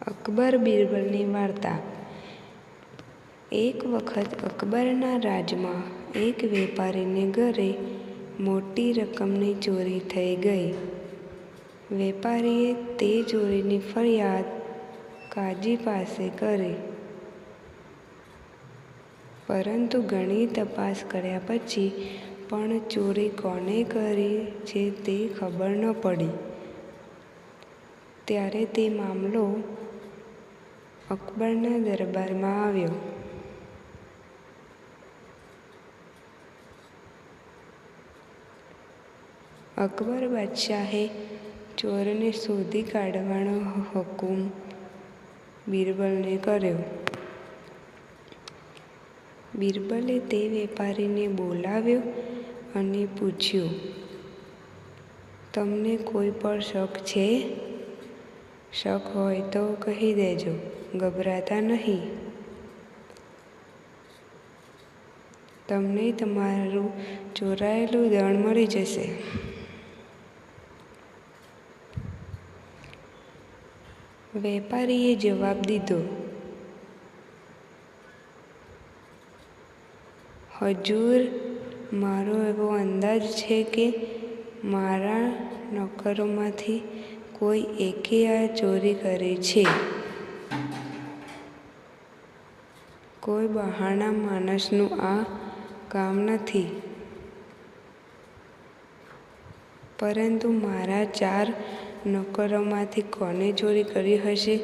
અકબર બિરબલની વાર્તા. એક વખત અકબરના રાજમાં એક વેપારીને ઘરે મોટી રકમની ચોરી થઈ ગઈ. વેપારીએ તે ચોરીની ફરિયાદ કાજી પાસે કરી, પરંતુ ઘણી તપાસ કર્યા પછી પણ ચોરી કોણે કરી છે તે ખબર ન પડી. ત્યારે તે મામલો અકબરના દરબારમાં આવ્યો. અકબર બાદશાહે ચોરને શોધી કાઢવાનો હુકમ બિરબલને કર્યો. બિરબલે તે વેપારીને બોલાવ્યો અને પૂછ્યું, તમને કોઈ પર શક છે? શક હોય તો કહી દેજો, ગભરાતા નહીં. તમને તમારું ચોરાયેલું ધન મળી જશે. વેપારીએ જવાબ દીધો, હજૂર, મારો એવો અંદાજ છે કે મારા નોકરોમાંથી કોઈ એકે આ ચોરી કરી છે. કોઈ બહાના માણસનું આ કામ નથી. પરંતુ મારા 4 નોકરોમાંથી કોણે ચોરી કરી હશે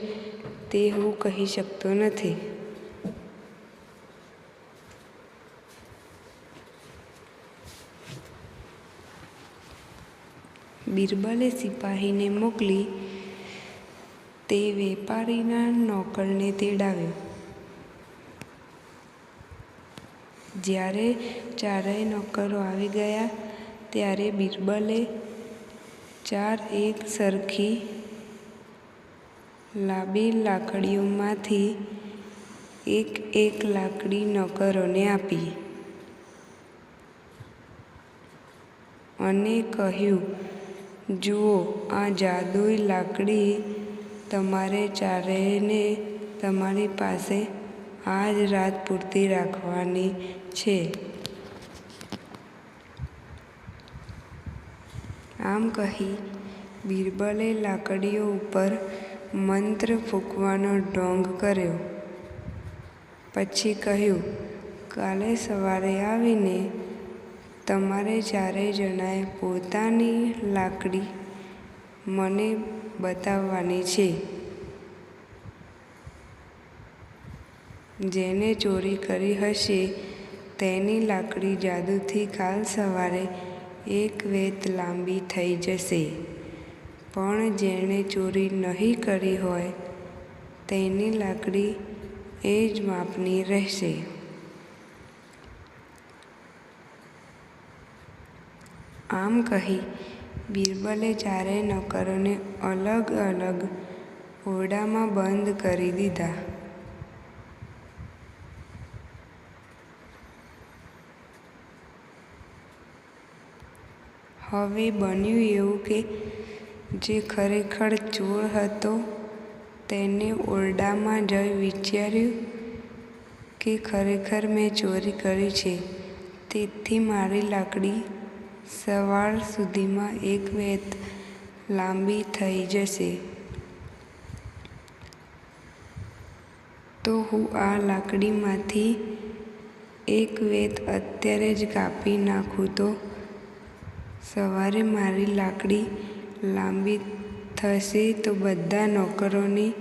તે હું કહી શકતો નથી. બિરબલે સિપાહીને મોકલી તે વેપારીના નોકરને તેડાવ્યો. જ્યારે 4 નોકરો આવી ગયા ત્યારે બિરબલે 4 એક સરખી લાંબી લાકડીઓમાંથી એક લાકડી નોકરોને આપી અને કહ્યું, જુઓ, આ જાદુઈ લાકડી તમારે 4ને તમારી પાસે આજ રાત પૂરતી રાખવાની છે. આમ કહી બિરબલે લાકડીઓ ઉપર મંત્ર ફૂંકવાનો ઢોંગ કર્યો. પછી કહ્યું, કાલે સવારે આવીને તમારે 4 જણાએ પોતાની લાકડી મને બતાવવાની છે. જેને ચોરી કરી હશે તેની લાકડી જાદુથી કાલ સવારે 1 વેત લાંબી થઈ જશે, પણ જેણે ચોરી નહીં કરી હોય તેની લાકડી એ જ માપની રહેશે. આમ કહી બિરબલે 4 નોકરોને અલગ અલગ ઓરડામાં બંધ કરી દીધા. હવે બન્યું એવું કે જે ખરેખર ચોર હતો તેને ઓરડામાં જઈ વિચાર્યું કે ખરેખર મેં ચોરી કરી છે, તેથી મારી લાકડી સવાર સુધીમાં 1 વેત લાંબી થઈ જશે. તો હું આ લાકડીમાંથી 1 વેત અત્યારે જ કાપી નાખું તો સવારે મારી લાકડી લાંબી થશે તો બધા નોકરોની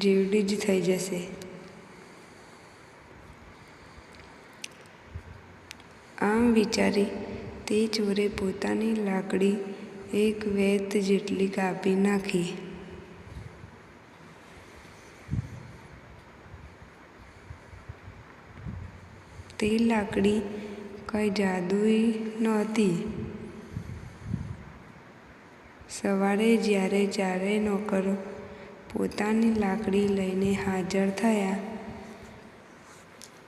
જેવડી જ થઈ જશે. આમ વિચારી તે ચોરે પોતાની લાકડી 1 વેત જેટલી કાપી નાખી. તે લાકડી કંઈ જાદુઈ નહોતી. સવારે જ્યારે 4 નોકરો પોતાની લાકડી લઈને હાજર થયા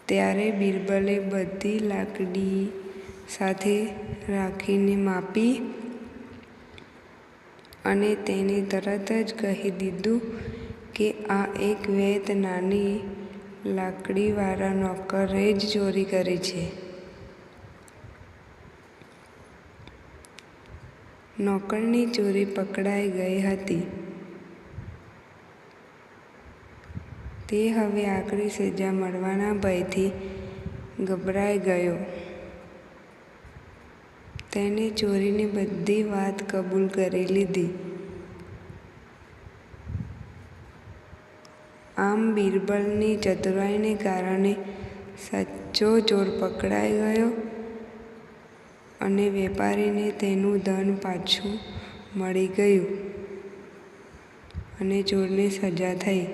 ત્યારે બિરબલે બધી લાકડી સાથે રાખીને માપી અને તેને તરત જ કહી દીધું કે આ એક વેત નાની લાકડીવાળા નોકરે જ ચોરી કરી છે. નોકરની ચોરી પકડાઈ ગઈ હતી. તે હવે આકરી સજા મળવાના ભયથી ગભરાઈ ગયો. તેણે ચોરીની બધી વાત કબૂલ કરી લીધી. આમ બિરબલની ચતુરાઈને કારણે સાચો ચોર પકડાઈ ગયો અને વેપારીને તેનું ધન પાછું મળી ગયું અને ચોરને સજા થઈ.